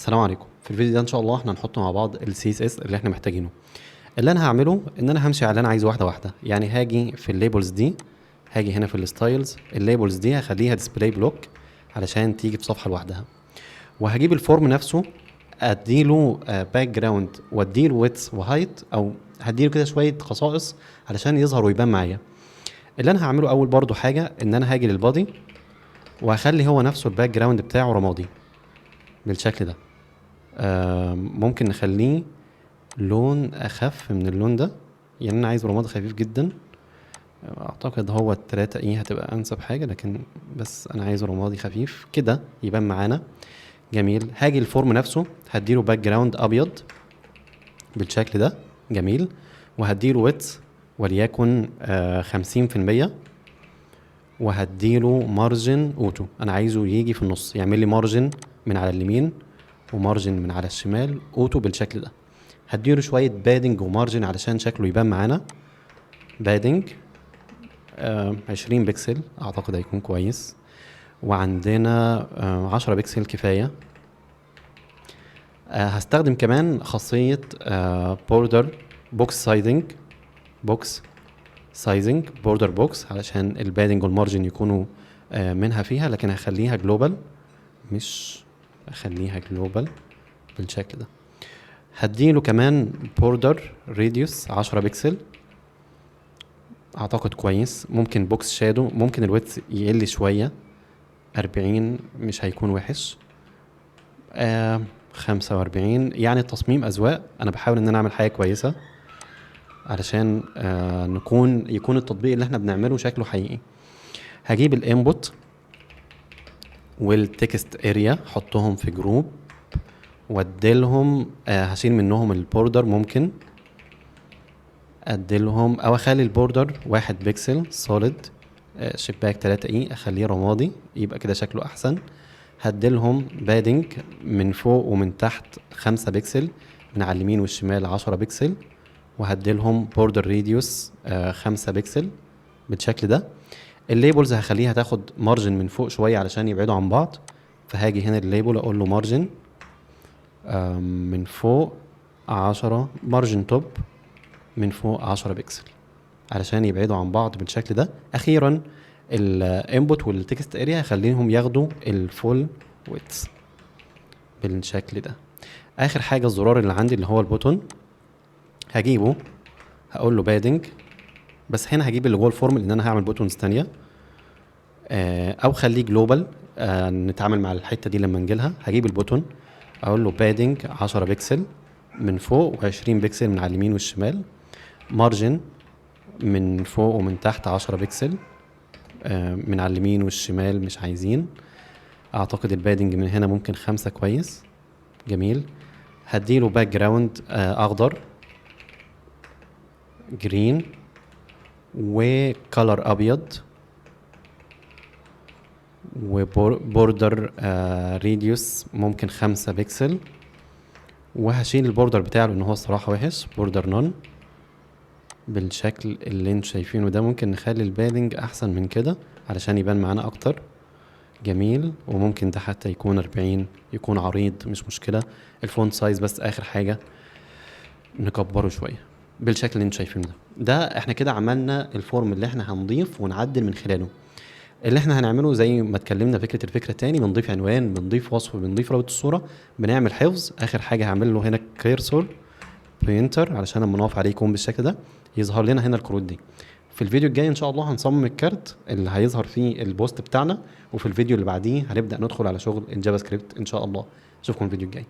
السلام عليكم. في الفيديو ده ان شاء الله احنا هنحط مع بعض ال CSS اللي احنا محتاجينه. اللي انا هعمله ان انا همشي على اللي انا عايزه واحده واحده. يعني هاجي في الليبلز دي، هاجي هنا في الستايلز، الليبلز دي هخليها ديسبلاي بلوك علشان تيجي في صفحه لوحدها. وهجيب الفورم نفسه اديله باك جراوند واديله ويدث وهايت، او هديله كده شويه خصائص علشان يظهر ويبان معايا. اللي انا هعمله اول برضو حاجه ان انا هاجي للبادي وهخلي هو نفسه الباك جراوند بتاعه رمادي بالشكل ده. ممكن نخليه لون اخف من اللون ده، يعني انا عايز رماد خفيف جدا. اعتقد هو التلاتة ايه هتبقى انسب حاجة، لكن بس انا عايز رمادي خفيف كده يبان معانا. جميل. هاجي الفورم نفسه هديله باك جراوند ابيض بالشكل ده. جميل. وهديله ويدث وليكن 50%، وهديله مارجن اوتو، انا عايزه يجي في النص يعمل لي مارجن من على اليمين ومارجن من على الشمال اوتو بالشكل ده. هديله شوية بادنج ومارجن علشان شكله يبان معانا. بادنج 20 بكسل اعتقد هيكون كويس، وعندنا 10 بكسل كفاية. هستخدم كمان خاصية بوردر بوكس سايزنج، بوكس سايزنج بوردر بوكس، علشان البادنج والمارجن يكونوا منها فيها، لكن هخليها جلوبال، مش هخليها جلوبال بالشكل ده. هديله كمان بوردر راديوس 10 بكسل اعتقد كويس. ممكن بوكس شادو، ممكن الويدث يقل شوية 40 مش هيكون وحش. 45. يعني التصميم اذواق، انا بحاول ان انا اعمل حاجة كويسة علشان يكون التطبيق اللي احنا بنعمله شكله حقيقي. هجيب الانبوت والتكست اريا حطهم في جروب واديلهم هشيل منهم البوردر، ممكن اديلهم او اخلي البوردر 1 بكسل سوليد شباك 3 اي، اخليه رمادي يبقى كده شكله احسن. هديلهم بادنج من فوق ومن تحت 5 بكسل، من على اليمين والشمال 10 بكسل، وهديلهم بوردر راديوس 5 بكسل بالشكل ده. الليبلز هخليها تاخد مارجن من فوق شوية علشان يبعدوا عن بعض، فهاجي هنا الليبل اقول له مارجن من فوق 10، مارجن توب من فوق 10 بكسل علشان يبعدوا عن بعض بالشكل ده. اخيرا الانبوت والتكست اريا هخليهم ياخدوا الفول ويدث بالشكل ده. اخر حاجه الزرار اللي عندي اللي هو البوتون، هجيبه هقول له بادنج، بس هنا هجيب اللي جوه الفورم لان انا هعمل بوتونز تانية، او خليه جلوبال نتعامل مع الحته دي لما نجيلها. هجيب البوتون اقول له بادنج 10 بكسل من فوق و20 بكسل من على اليمين والشمال، مارجن من فوق ومن تحت 10 بكسل من على اليمين والشمال مش عايزين. اعتقد البادنج من هنا ممكن 5 كويس. جميل. هديله باك جراوند اخضر جرين وكالر ابيض وبوردر راديوس ممكن 5 بكسل، وهشيل البوردر بتاعه لان هو الصراحه وحش، بوردر نون بالشكل اللي انتوا شايفينه ده. ممكن نخلي البادنج احسن من كده علشان يبان معانا اكتر. جميل. وممكن ده حتى يكون 40 يكون عريض مش مشكله. الفونت سايز بس اخر حاجه نكبره شويه بالشكل اللي انتوا شايفينه ده احنا كده عملنا الفورم اللي احنا هنضيف ونعدل من خلاله. اللي احنا هنعمله زي ما اتكلمنا فكره الفكره تاني، بنضيف عنوان، بنضيف وصف، بنضيف رابط الصوره، بنعمل حفظ. اخر حاجه هعمل له هنا كيرسور بوينتر علشان لما نقف عليه يكون بالشكل ده يظهر لنا هنا الكروت دي. في الفيديو الجاي ان شاء الله هنصمم الكارت اللي هيظهر فيه البوست بتاعنا، وفي الفيديو اللي بعديه هنبدا ندخل على شغل الجافا سكريبت ان شاء الله. اشوفكم الفيديو الجاي.